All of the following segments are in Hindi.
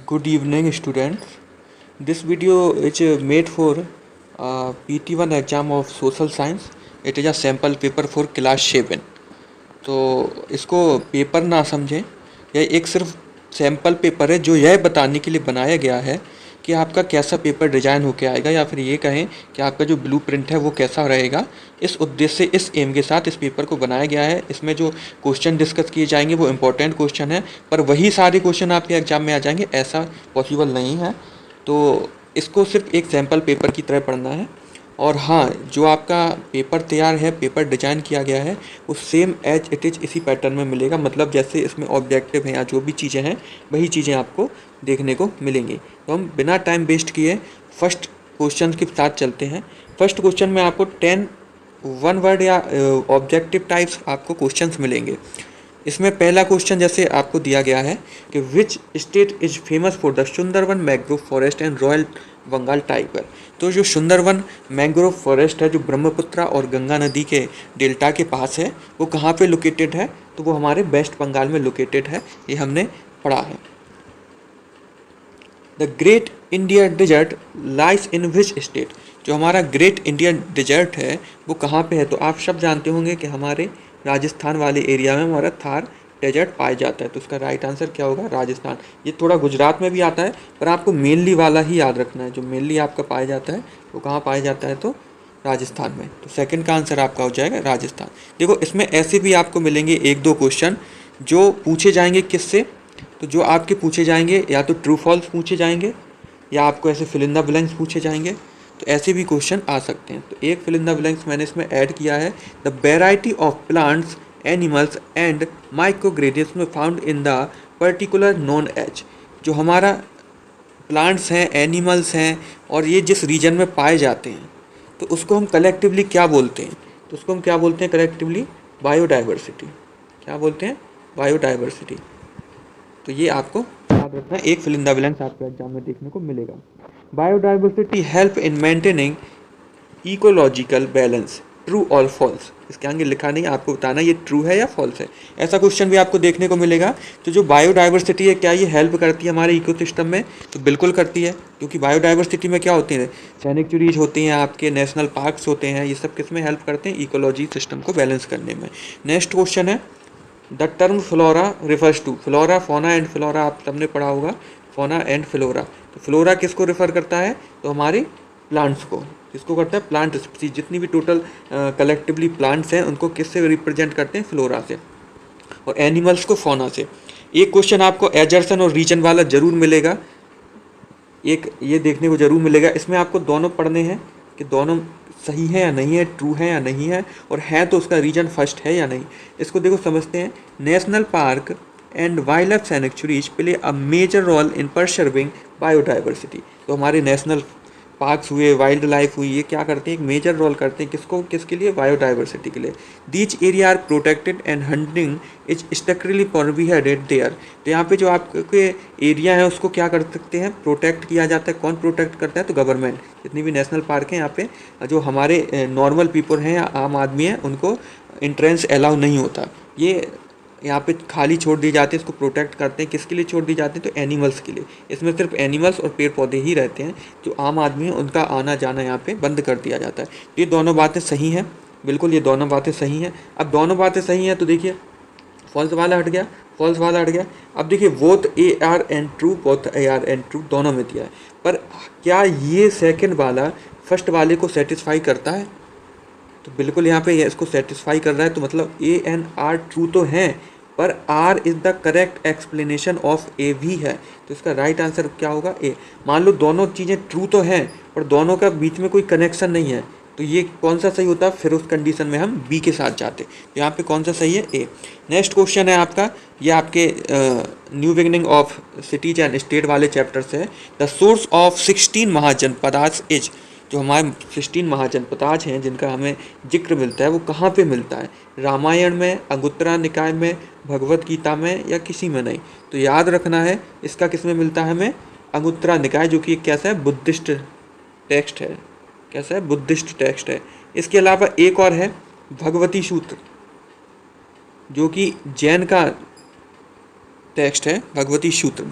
Good evening, students. This video is made for PT1 exam of Social Science. It is a sample paper for class 7. तो इसको पेपर ना समझें, यह एक सिर्फ सैम्पल पेपर है जो यह बताने के लिए बनाया गया है कि आपका कैसा पेपर डिजाइन होके आएगा, या फिर ये कहें कि आपका जो ब्लूप्रिंट है वो कैसा रहेगा। इस उद्देश्य से, इस एम के साथ इस पेपर को बनाया गया है। इसमें जो क्वेश्चन डिस्कस किए जाएंगे वो इम्पोर्टेंट क्वेश्चन है, पर वही सारे क्वेश्चन आपके एग्जाम में आ जाएंगे ऐसा पॉसिबल नहीं है। तो इसको सिर्फ एक सैम्पल पेपर की तरह पढ़ना है। और हाँ, जो आपका पेपर तैयार है, पेपर डिजाइन किया गया है, वो सेम एज इट इज़ इसी पैटर्न में मिलेगा। मतलब जैसे इसमें ऑब्जेक्टिव हैं या जो भी चीज़ें हैं वही चीज़ें आपको देखने को मिलेंगी। तो हम बिना टाइम वेस्ट किए फर्स्ट क्वेश्चन के साथ चलते हैं। फर्स्ट क्वेश्चन में आपको 10 वन वर्ड या ऑब्जेक्टिव टाइप्स आपको क्वेश्चंस मिलेंगे। इसमें पहला क्वेश्चन जैसे आपको दिया गया है कि which state is famous for the Sundarban mangrove forest and royal Bengal tiger. तो जो सुंदरवन मैंग्रोव फॉरेस्ट है जो ब्रह्मपुत्रा और गंगा नदी के डेल्टा के पास है, वो कहाँ पे लोकेटेड है? तो वो हमारे वेस्ट बंगाल में लोकेटेड है, ये हमने पढ़ा है। The great India desert lies in which state. जो हमारा ग्रेट इंडियन डिजर्ट है वो कहाँ पे है? तो आप सब जानते होंगे कि हमारे राजस्थान वाले एरिया में हमारा थार डेजर्ट पाया जाता है। तो उसका राइट आंसर क्या होगा? राजस्थान। ये थोड़ा गुजरात में भी आता है, पर आपको मेनली वाला ही याद रखना है। जो मेनली आपका पाया जाता है वो कहाँ पाया जाता है? तो राजस्थान में। तो सेकंड का आंसर आपका हो जाएगा राजस्थान। देखो, इसमें ऐसे भी आपको मिलेंगे एक दो क्वेश्चन जो पूछे जाएंगे किससे? तो जो आपके पूछे जाएंगे या तो ट्रू फॉल्स पूछे जाएंगे, या आपको ऐसे फिल इन द ब्लैंक्स पूछे जाएंगे। तो ऐसे भी क्वेश्चन आ सकते हैं। तो एक फिल इन द ब्लैंक्स मैंने इसमें ऐड किया है। The variety of plants, animals and microgradients में found in the particular known age. जो हमारा प्लांट्स हैं, एनिमल्स हैं, और ये जिस रीजन में पाए जाते हैं तो उसको हम कलेक्टिवली क्या बोलते हैं? तो उसको हम क्या बोलते हैं कलेक्टिवली? बायोडाइवर्सिटी। क्या बोलते हैं? बायोडाइवर्सिटी। तो ये आपको याद रखना है। एक फिल इन द ब्लैंक्स आपके एग्जाम में देखने को मिलेगा। Biodiversity help in maintaining ecological balance, true और फॉल्स। इसके आगे लिखा नहीं, आपको बताना ये ट्रू है या फॉल्स है। ऐसा क्वेश्चन भी आपको देखने को मिलेगा। तो जो बायोडाइवर्सिटी है, क्या ये हेल्प करती है हमारे इकोसिस्टम में? तो बिल्कुल करती है, क्योंकि बायोडाइवर्सिटी में क्या होती है? सैनिचुरीज होती हैं, आपके नेशनल पार्क्स होते हैं। ये सब किस में हेल्प करते हैं? इकोलॉजी सिस्टम को बैलेंस करने में। नेक्स्ट क्वेश्चन है, the term flora refers to. Flora, fauna and flora आप सबने पढ़ा होगा, फोना एंड फ्लोरा। तो फ्लोरा किसको रिफर करता है? तो हमारे प्लांट्स को। किसको करता है? Plant species. जितनी भी टोटल कलेक्टिवली प्लांट्स हैं उनको किससे रिप्रेजेंट करते हैं? फ्लोरा से। और एनिमल्स को फोना से। एक क्वेश्चन आपको एजर्सन और रीजन वाला जरूर मिलेगा, एक ये देखने को जरूर मिलेगा। इसमें आपको दोनों पढ़ने हैं कि दोनों सही है या नहीं है, ट्रू है या नहीं है, और है तो उसका रीजन फर्स्ट है या नहीं। इसको देखो, समझते हैं। National park and wildlife sanctuaries play a major role in preserving biodiversity. तो हमारे नेशनल पार्क्स हुए, वाइल्ड लाइफ हुई, ये क्या करते हैं? एक मेजर रोल करते हैं। किसको? किसके लिए? बायोडाइवर्सिटी के लिए। These area are protected and hunting is strictly prohibited there. तो यहाँ पे जो आपके एरिया है उसको क्या कर सकते हैं? प्रोटेक्ट किया जाता है। कौन प्रोटेक्ट करता है? तो गवर्नमेंट। जितनी भी नेशनल पार्क हैं यहाँ पे, जो हमारे नॉर्मल पीपल हैं या आम आदमी हैं उनको एंट्रेंस अलाउ नहीं होता। ये यहाँ पे खाली छोड़ दी जाती है, इसको प्रोटेक्ट करते हैं। किसके लिए छोड़ दी जाती है? तो एनिमल्स के लिए। इसमें सिर्फ एनिमल्स और पेड़ पौधे ही रहते हैं। जो आम आदमी है उनका आना जाना यहाँ पे बंद कर दिया जाता है। तो ये दोनों बातें सही हैं, बिल्कुल ये दोनों बातें सही हैं। अब दोनों बातें सही हैं तो देखिए, फॉल्स वाला हट गया, फॉल्स वाला हट गया। अब देखिए, both A R and true, both A R and true दोनों में दिया है। पर क्या ये सेकेंड वाला फर्स्ट वाले को सेटिस्फाई करता है? तो बिल्कुल यहाँ पे इसको सेटिस्फाई कर रहा है। तो मतलब ए एंड आर ट्रू तो हैं, पर R is the correct explanation of A भी है। तो इसका राइट आंसर क्या होगा? ए। मान लो दोनों चीज़ें ट्रू तो हैं पर दोनों का बीच में कोई कनेक्शन नहीं है, तो ये कौन सा सही होता है? फिर उस कंडीशन में हम बी के साथ जाते। तो यहाँ पे कौन सा सही है? ए। नेक्स्ट क्वेश्चन है आपका, ये आपके new beginning of cities and state वाले चैप्टर से है। द सोर्स ऑफ 16 महाजनपदाज इज। जो हमारे 16 महाजनपदाज हैं जिनका हमें जिक्र मिलता है वो कहाँ पे मिलता है? रामायण में, अंगुत्तरा निकाय में, भगवत गीता में, या किसी में नहीं। तो याद रखना है इसका किस में मिलता है हमें? अंगुत्तरा निकाय, जो कि एक कैसा है? बुद्धिस्ट टेक्स्ट है। कैसा है? बुद्धिस्ट टेक्स्ट है। इसके अलावा एक और है भगवती सूत्र, जो कि जैन का टेक्स्ट है, भगवती सूत्र।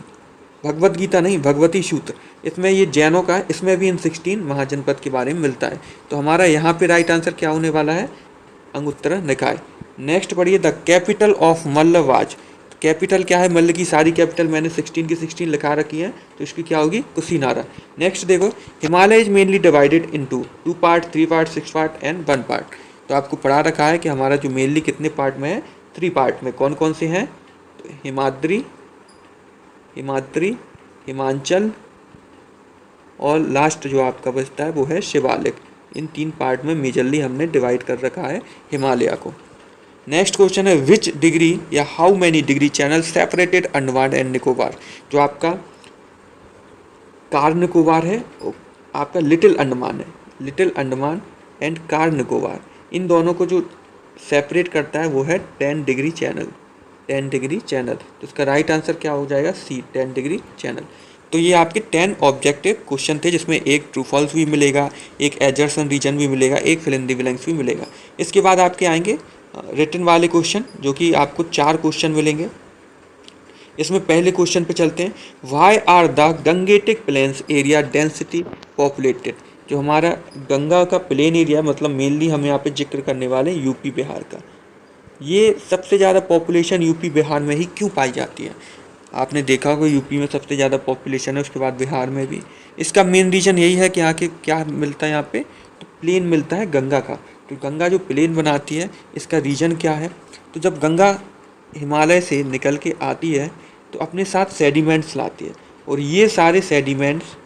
भगवत गीता नहीं, भगवती सूत्र, इसमें ये जैनों का है, इसमें भी इन 16 महाजनपद के बारे में मिलता है। तो हमारा यहाँ पे राइट आंसर क्या होने वाला है, अंगुत्तर निकाय। नेक्स्ट पढ़िए, द कैपिटल ऑफ मल्लवाज। कैपिटल क्या है, मल्ल की सारी कैपिटल मैंने 16 की 16 लिखा रखी है, तो इसकी क्या होगी, कुशीनारा। नेक्स्ट देखो, Himalaya is mainly divided into 2 part, 3 part, 6 part and 1 part. तो आपको पढ़ा रखा है कि हमारा जो मेनली कितने पार्ट में है, 3 पार्ट में। कौन कौन से हैं, तो हिमाद्री, हिमाचल और लास्ट जो आपका बचता है वो है शिवालिक। इन 3 पार्ट में मेजरली हमने डिवाइड कर रखा है हिमालय को। नेक्स्ट क्वेश्चन है, विच डिग्री या how many degree channel separated Andaman and Nicobar. जो आपका कार निकोबार है, आपका लिटिल अंडमान है, लिटिल अंडमान एंड कार निकोबार, इन दोनों को जो सेपरेट करता है वो है 10 डिग्री चैनल, 10 डिग्री चैनल। तो इसका राइट आंसर क्या हो जाएगा, सी, 10 डिग्री चैनल। तो ये आपके 10 ऑब्जेक्टिव क्वेश्चन थे, जिसमें एक ट्रू फॉल्स भी मिलेगा, एक एडजर्सन रीजन भी मिलेगा, एक फिल इन द ब्लैंक्स भी मिलेगा। इसके बाद आपके आएंगे रिटन वाले क्वेश्चन, जो कि आपको 4 क्वेश्चन मिलेंगे। इसमें पहले क्वेश्चन पे चलते हैं, why are the Gangetic plains area density populated. जो हमारा गंगा का प्लेन एरिया, मतलब मेनली हम यहाँ पे जिक्र करने वाले हैं यूपी बिहार का, ये सबसे ज़्यादा पॉपुलेशन यूपी बिहार में ही क्यों पाई जाती है। आपने देखा होगा यूपी में सबसे ज़्यादा पॉपुलेशन है, उसके बाद बिहार में भी। इसका मेन रीज़न यही है कि यहाँ के क्या मिलता है, यहाँ पे तो प्लेन मिलता है गंगा का। तो गंगा जो प्लेन बनाती है, इसका रीज़न क्या है, तो जब गंगा हिमालय से निकल के आती है तो अपने साथ सेडिमेंट्स लाती है, और ये सारे सेडिमेंट्स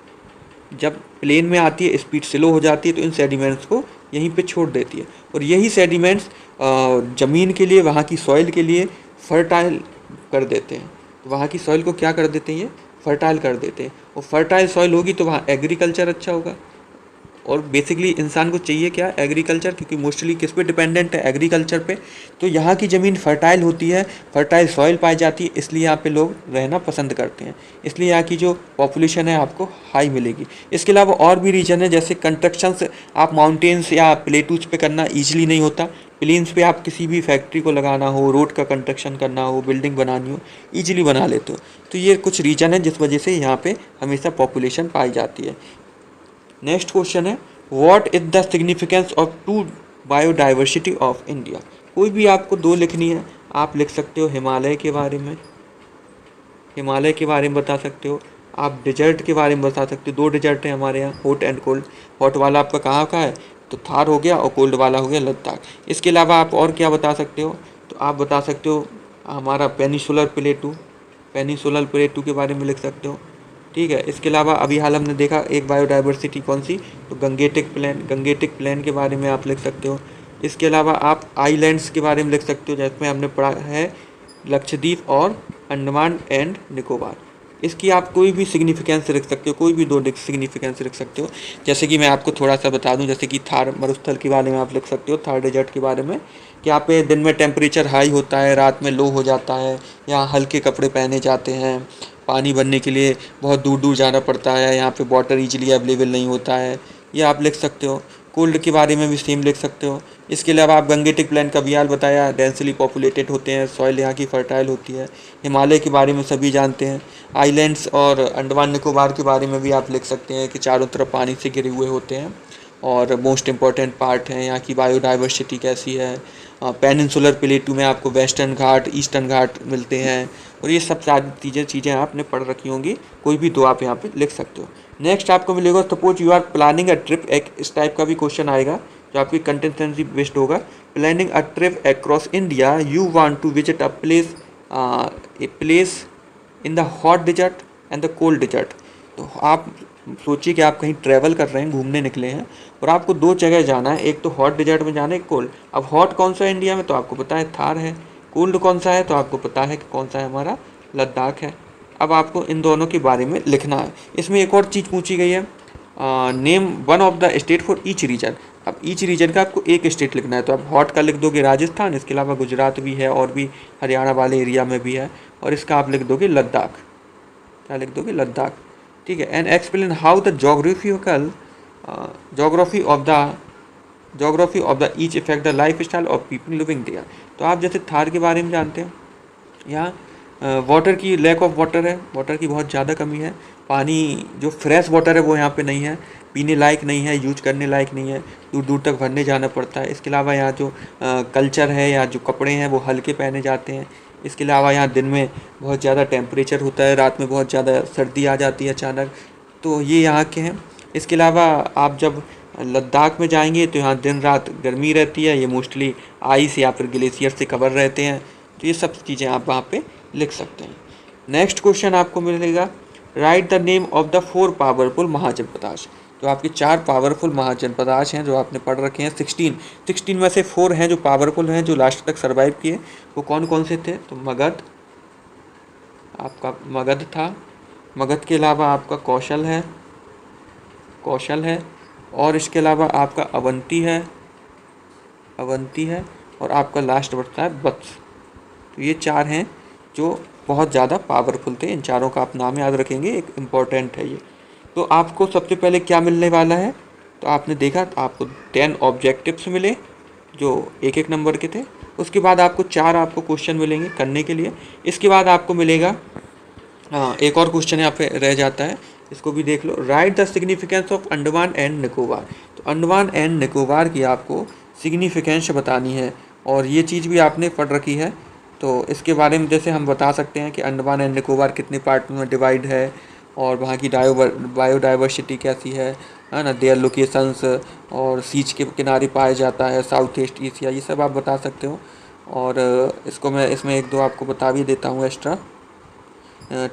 जब प्लेन में आती है, स्पीड स्लो हो जाती है, तो इन सेडिमेंट्स को यहीं पे छोड़ देती है, और यही सेडिमेंट्स ज़मीन के लिए, वहाँ की सॉइल के लिए फर्टाइल कर देते हैं। तो वहाँ की सॉइल को क्या कर देते हैं, ये फर्टाइल कर देते हैं, और फर्टाइल सॉइल होगी तो वहाँ एग्रीकल्चर अच्छा होगा। और बेसिकली इंसान को चाहिए क्या, एग्रीकल्चर, क्योंकि मोस्टली किस पे डिपेंडेंट है, एग्रीकल्चर पे। तो यहाँ की ज़मीन फर्टाइल होती है, फर्टाइल सॉइल पाई जाती है, इसलिए यहाँ पे लोग रहना पसंद करते हैं, इसलिए यहाँ की जो पॉपुलेशन है आपको हाई मिलेगी। इसके अलावा और भी रीजन है, जैसे कंस्ट्रक्शंस आप माउंटेन्स या प्लेटूज पे करना ईजिली नहीं होता, प्लेन्स पे आप किसी भी फैक्ट्री को लगाना हो, रोड का कंस्ट्रक्शन करना हो, बिल्डिंग बनानी हो, ईजिली बना लेते हो। तो ये कुछ रीजन है जिस वजह से यहाँ पे हमेशा पॉपुलेशन पाई जाती है। नेक्स्ट क्वेश्चन है, what is the significance of to biodiversity of India. कोई भी आपको 2 लिखनी है, आप लिख सकते हो हिमालय के बारे में, हिमालय के बारे में बता सकते हो, आप डिजर्ट के बारे में बता सकते हो। 2 डिजर्ट हैं हमारे यहाँ, हॉट एंड कोल्ड। हॉट वाला आपका कहाँ का है, तो थार हो गया, और कोल्ड वाला हो गया लद्दाख। इसके अलावा आप और क्या बता सकते हो, तो आप बता सकते हो हमारा पेनिसुलर प्लेटू, पेनिसुलर प्लेटू के बारे में लिख सकते हो, ठीक है। इसके अलावा अभी हाल हमने देखा एक बायोडाइवर्सिटी कौन सी, तो गंगेटिक प्लेन, गंगेटिक प्लेन के बारे में आप लिख सकते हो। इसके अलावा आप आइलैंड्स के बारे में लिख सकते हो, जिसमें हमने पढ़ा है लक्षद्वीप और अंडमान एंड निकोबार। इसकी आप कोई भी सिग्निफिकेंस रख सकते हो, कोई भी 2 सिग्निफिकेंस रख सकते हो। जैसे कि मैं आपको थोड़ा सा बता दूं, जैसे कि थार मरुस्थल के बारे में आप लिख सकते हो, थार डेजर्ट के बारे में, कि यहाँ पे दिन में टेम्परेचर हाई होता है, रात में लो हो जाता है, यहाँ हल्के कपड़े पहने जाते हैं, पानी भरने के लिए बहुत दूर दूर जाना पड़ता है, यहाँ पे वाटर ईजिली अवेलेबल नहीं होता है, ये आप लिख सकते हो। कोल्ड के बारे में भी सेम लिख सकते हो। इसके अलावा आप गंगेटिक प्लेन का भी हाल बताया, डेंसली पॉपुलेटेड होते हैं, सॉइल यहाँ की फर्टाइल होती है। हिमालय के बारे में सभी जानते हैं। आइलैंड्स और अंडमान निकोबार के बारे में भी आप लिख सकते हैं कि चारों तरफ पानी से घिरे हुए होते हैं, और मोस्ट इम्पॉर्टेंट पार्ट है यहाँ की बायोडाइवर्सिटी कैसी है। पेनिनसुलर प्लेटू में आपको वेस्टर्न घाट, ईस्टर्न घाट मिलते हैं, और ये सब सारी चीज़ें आपने पढ़ रखी होंगी, कोई भी 2 आप यहाँ पे लिख सकते हो। नेक्स्ट आपको मिलेगा, suppose you are planning a trip, एक इस टाइप का भी क्वेश्चन आएगा जो आपकी कंटेंटेंसी बेस्ड होगा। Planning a trip across India, you want to visit a place in the hot desert and the cold desert. तो आप सोचिए कि आप कहीं ट्रैवल कर रहे हैं, घूमने निकले हैं, और आपको 2 जगह जाना है, एक तो हॉट डिजर्ट में जाना है, एक कोल्ड। अब हॉट कौन सा है इंडिया में, तो आपको पता है थार है। कोल्ड कौन सा है, तो आपको पता है कि कौन सा है, हमारा लद्दाख है। अब आपको इन दोनों के बारे में लिखना है। इसमें एक और चीज़ पूछी गई है, name one of the state for each reason. अब ईच रीजन का आपको एक स्टेट लिखना है, तो आप हॉट का लिख दोगे राजस्थान, इसके अलावा गुजरात भी है, और भी हरियाणा वाले एरिया में भी है, और इसका आप लिख दोगे लद्दाख। क्या लिख दोगे, लद्दाख, ठीक है। And explain how the geography of the each effect the lifestyle of people living there. तो आप जैसे थार के बारे में जानते हैं, यहाँ वाटर की लैक ऑफ वाटर है, वाटर की बहुत ज़्यादा कमी है। पानी जो फ्रेश वाटर है वो यहाँ पे नहीं है, पीने लायक नहीं है, यूज करने लायक नहीं है, दूर दूर तक भरने जाना पड़ता है। इसके अलावा यहाँ जो कल्चर है या जो कपड़े हैं वो हल्के पहने जाते हैं। इसके अलावा यहाँ दिन में बहुत ज़्यादा टेम्परेचर होता है, रात में बहुत ज़्यादा सर्दी आ जाती है अचानक, तो ये यहाँ के हैं। इसके अलावा आप जब लद्दाख में जाएंगे तो यहाँ दिन रात गर्मी रहती है, ये मोस्टली आइस या फिर ग्लेशियर से कवर रहते हैं। तो ये सब चीज़ें आप वहाँ पे लिख सकते हैं। नेक्स्ट क्वेश्चन आपको मिलेगा, write the name of the 4 powerful महाजनपदाश। जो आपके 4 पावरफुल महाजनपदाश हैं जो आपने पढ़ रखे हैं, 16 में से 4 हैं जो पावरफुल हैं, जो लास्ट तक सर्वाइव किए। वो कौन कौन से थे? तो मगध, आपका मगध था, मगध के अलावा आपका कौशल है, और इसके अलावा आपका अवंती है, और आपका लास्ट बढ़ता है वत्स। तो ये 4 हैं जो बहुत ज़्यादा पावरफुल थे। इन चारों का आप नाम याद रखेंगे, एक इम्पॉर्टेंट है ये। तो आपको सबसे पहले क्या मिलने वाला है? तो आपने देखा आपको 10 ऑब्जेक्टिव्स मिले जो एक एक नंबर के थे। उसके बाद आपको 4 आपको क्वेश्चन मिलेंगे करने के लिए। इसके बाद आपको मिलेगा एक और क्वेश्चन यहाँ पे रह जाता है, इसको भी देख लो। Write the significance of Andaman and Nicobar. तो अंडमान एंड निकोबार की आपको सिग्निफिकेंस बतानी है, और ये चीज़ भी आपने पढ़ रखी है। तो इसके बारे में जैसे हम बता सकते हैं कि अंडमान एंड निकोबार कितने पार्ट में डिवाइड है, और वहाँ की बायोडाइवर्सिटी कैसी है ना, देयर लोकेशंस, और सीच के किनारे पाया जाता है, साउथ ईस्ट एशिया, ये सब आप बता सकते हो। और इसको मैं इसमें 1-2 आपको बता भी देता हूँ एक्स्ट्रा।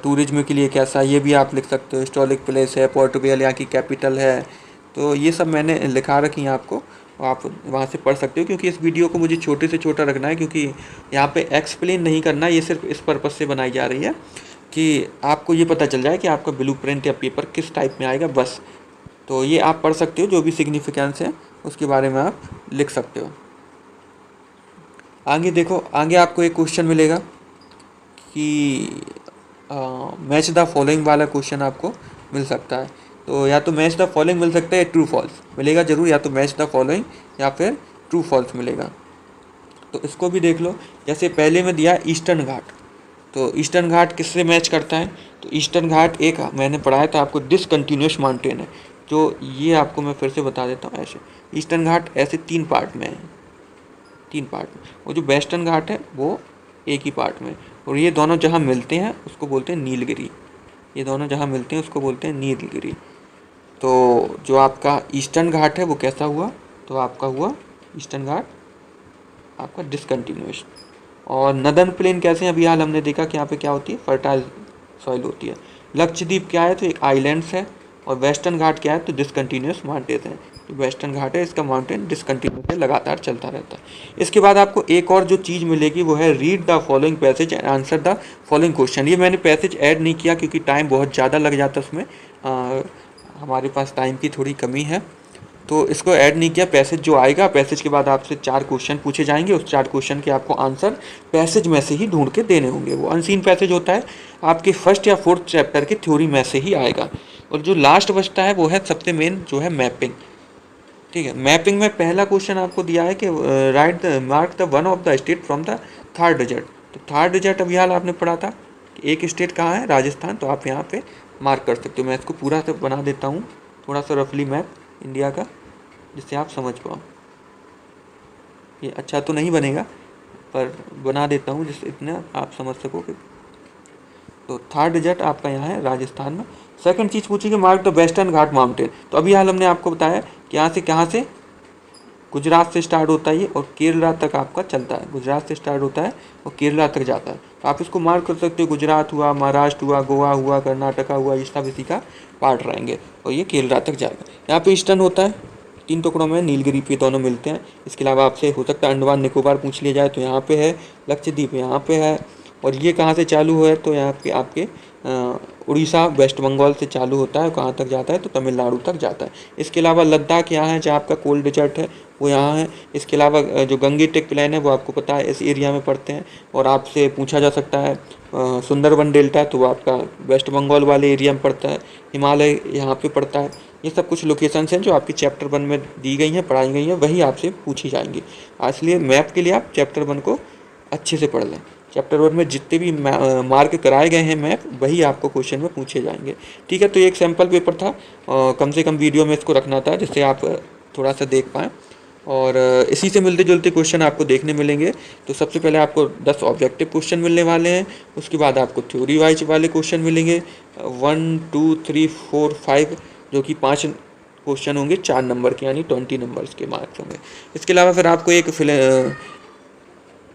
टूरिज्म के लिए कैसा, ये भी आप लिख सकते हो। हिस्टोरिक प्लेस है, पोर्ट ब्लेयर यहाँ की कैपिटल है। तो ये सब मैंने लिखा रखी हैं आपको, आप वहाँ से पढ़ सकते हो। क्योंकि इस वीडियो को मुझे छोटे से छोटा रखना है, क्योंकि यहाँ पे एक्सप्लेन नहीं करना, ये सिर्फ इस पर्पज़ से बनाई जा रही है कि आपको ये पता चल जाए कि आपका ब्लूप्रिंट या पेपर किस टाइप में आएगा, बस। तो ये आप पढ़ सकते हो, जो भी सिग्निफिकेंस है उसके बारे में आप लिख सकते हो। आगे देखो, आगे आपको एक क्वेश्चन मिलेगा कि मैच द फॉलोइंग वाला क्वेश्चन आपको मिल सकता है। तो या तो मैच द फॉलोइंग मिल सकता है, ट्रू फॉल्स मिलेगा जरूर, या तो मैच द फॉलोइंग या फिर ट्रू फॉल्स मिलेगा। तो इसको भी देख लो। जैसे पहले में दिया ईस्टर्न घाट, तो ईस्टर्न घाट किससे मैच करता है? तो ईस्टर्न घाट एक मैंने पढ़ाया था आपको, डिसकंटिन्यूस माउंटेन है। जो ये आपको मैं फिर से बता देता हूँ, ऐसे ईस्टर्न घाट ऐसे 3 पार्ट में है, 3 पार्ट में। वो जो वेस्टर्न घाट है वो एक ही पार्ट में, और ये दोनों जहाँ मिलते हैं उसको बोलते हैं नीलगिरी। ये दोनों जहाँ मिलते हैं उसको बोलते हैं नीलगिरी। तो जो आपका ईस्टर्न घाट है वो कैसा हुआ? तो आपका हुआ ईस्टर्न घाट आपका डिसकंटिन्यूस। और नदर्न प्लेन कैसे हैं? अभी हाल हमने देखा कि यहाँ पे क्या होती है, फर्टाइल सॉइल होती है। लक्षद्वीप क्या है? तो एक आइलैंड्स है। और वेस्टर्न घाट क्या है? तो डिसकंटिन्यूस माउंटेन है। तो वेस्टर्न घाट है, इसका माउंटेन डिसकंटिन्यूस है, लगातार चलता रहता है। इसके बाद आपको एक और जो चीज़ मिलेगी वो है read the following passage and answer the following question. ये मैंने पैसेज ऐड नहीं किया क्योंकि टाइम बहुत ज़्यादा लग जाता है उसमें, हमारे पास टाइम की थोड़ी कमी है, तो इसको ऐड नहीं किया। पैसेज जो आएगा, पैसेज के बाद आपसे 4 क्वेश्चन पूछे जाएंगे, उस 4 क्वेश्चन के आपको आंसर पैसेज में से ही ढूंढ के देने होंगे। वो अनसीन पैसेज होता है, आपके 1st या 4th चैप्टर की थ्योरी में से ही आएगा। और जो लास्ट बचता है वो है सबसे मेन, जो है मैपिंग। ठीक है, मैपिंग में पहला क्वेश्चन आपको दिया है कि right the mark the one of the state from the third digit. तो थर्ड डिजिट अभी हाल आपने पढ़ा था कि एक स्टेट कहाँ है, राजस्थान। तो आप यहाँ पे मार्क कर सकते हो। मैं इसको पूरा से बना देता हूँ, थोड़ा सा रफली मैप इंडिया का, जिससे आप समझ पाओ। ये अच्छा तो नहीं बनेगा पर बना देता हूँ जिससे इतना आप समझ सको कि। तो थर्ड डिजिट आपका यहाँ है राजस्थान में। सेकंड चीज़ पूछी कि mark the western Ghat mountain. तो अभी हाल हमने आपको बताया कि यहाँ से कहाँ से, गुजरात से स्टार्ट होता है ये और केरला तक आपका चलता है। गुजरात से स्टार्ट होता है और केरला तक जाता है। तो आप इसको मार्क कर सकते हो, गुजरात हुआ, महाराष्ट्र हुआ, गोवा हुआ, कर्नाटका हुआ, ये सब इसी का पार्ट रहेंगे और ये केरला तक जाएगा। यहाँ पे ईस्टर्न होता है 3 टुकड़ों में, नीलगिरी पे दोनों मिलते हैं। इसके अलावा आपसे हो सकता है अंडमान निकोबार पूछ लिया जाए, तो यहाँ पे है, लक्षद्वीप यहाँ पे है। और ये कहाँ से चालू है? तो यहाँ पे आपके उड़ीसा, वेस्ट बंगाल से चालू होता है, कहाँ तक जाता है? तो तमिलनाडु तक जाता है। इसके अलावा लद्दाख यहाँ है, जहाँ आपका कोल्ड डेजर्ट है वो यहाँ है। इसके अलावा जो गंगेटिक प्लेन है वो आपको पता है इस एरिया में पड़ते हैं। और आपसे पूछा जा सकता है सुंदरबन डेल्टा, तो वो आपका वेस्ट बंगाल वाले एरिया में पड़ता है। हिमालय यहाँ पे पड़ता है। ये सब कुछ लोकेशंस हैं जो आपकी चैप्टर 1 में दी गई हैं, पढ़ाई गई हैं, वही आपसे पूछी जाएंगी। इसलिए मैप के लिए आप चैप्टर 1 को अच्छे से पढ़ लें। चैप्टर 1 में जितने भी मार्क कराए गए हैं मैप, वही आपको क्वेश्चन में पूछे जाएंगे। ठीक है, तो ये एक सैम्पल पेपर था, कम से कम वीडियो में इसको रखना था जिससे आप थोड़ा सा देख पाएँ। और इसी से मिलते जुलते क्वेश्चन आपको देखने मिलेंगे। तो सबसे पहले आपको 10 ऑब्जेक्टिव क्वेश्चन मिलने वाले हैं, उसके बाद आपको थ्योरी वाइज वाले क्वेश्चन मिलेंगे 1 2 3 4 5, जो कि 5 क्वेश्चन होंगे 4 नंबर के, यानी 20 नंबर्स के मार्क्स होंगे। इसके अलावा फिर आपको एक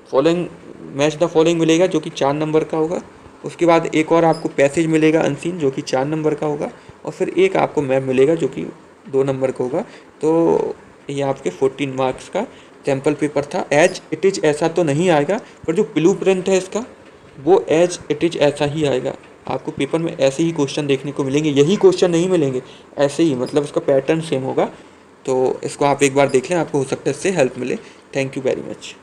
फॉलोइंग मैच द फॉलोइंग मिलेगा जो कि 4 नंबर का होगा। उसके बाद एक और आपको पैसेज मिलेगा अनसीन जो कि 4 नंबर का होगा, और फिर एक आपको मैप मिलेगा जो कि 2 नंबर का होगा। तो ये आपके 14 मार्क्स का सैम्पल पेपर था। एज इट इज़ ऐसा तो नहीं आएगा, पर जो ब्लूप्रिंट है इसका वो एज इट इज़ ऐसा ही आएगा। आपको पेपर में ऐसे ही क्वेश्चन देखने को मिलेंगे, यही क्वेश्चन नहीं मिलेंगे, ऐसे ही, मतलब इसका पैटर्न सेम होगा। तो इसको आप एक बार देख लें, आपको हो सकता है इससे हेल्प मिले। Thank you very much.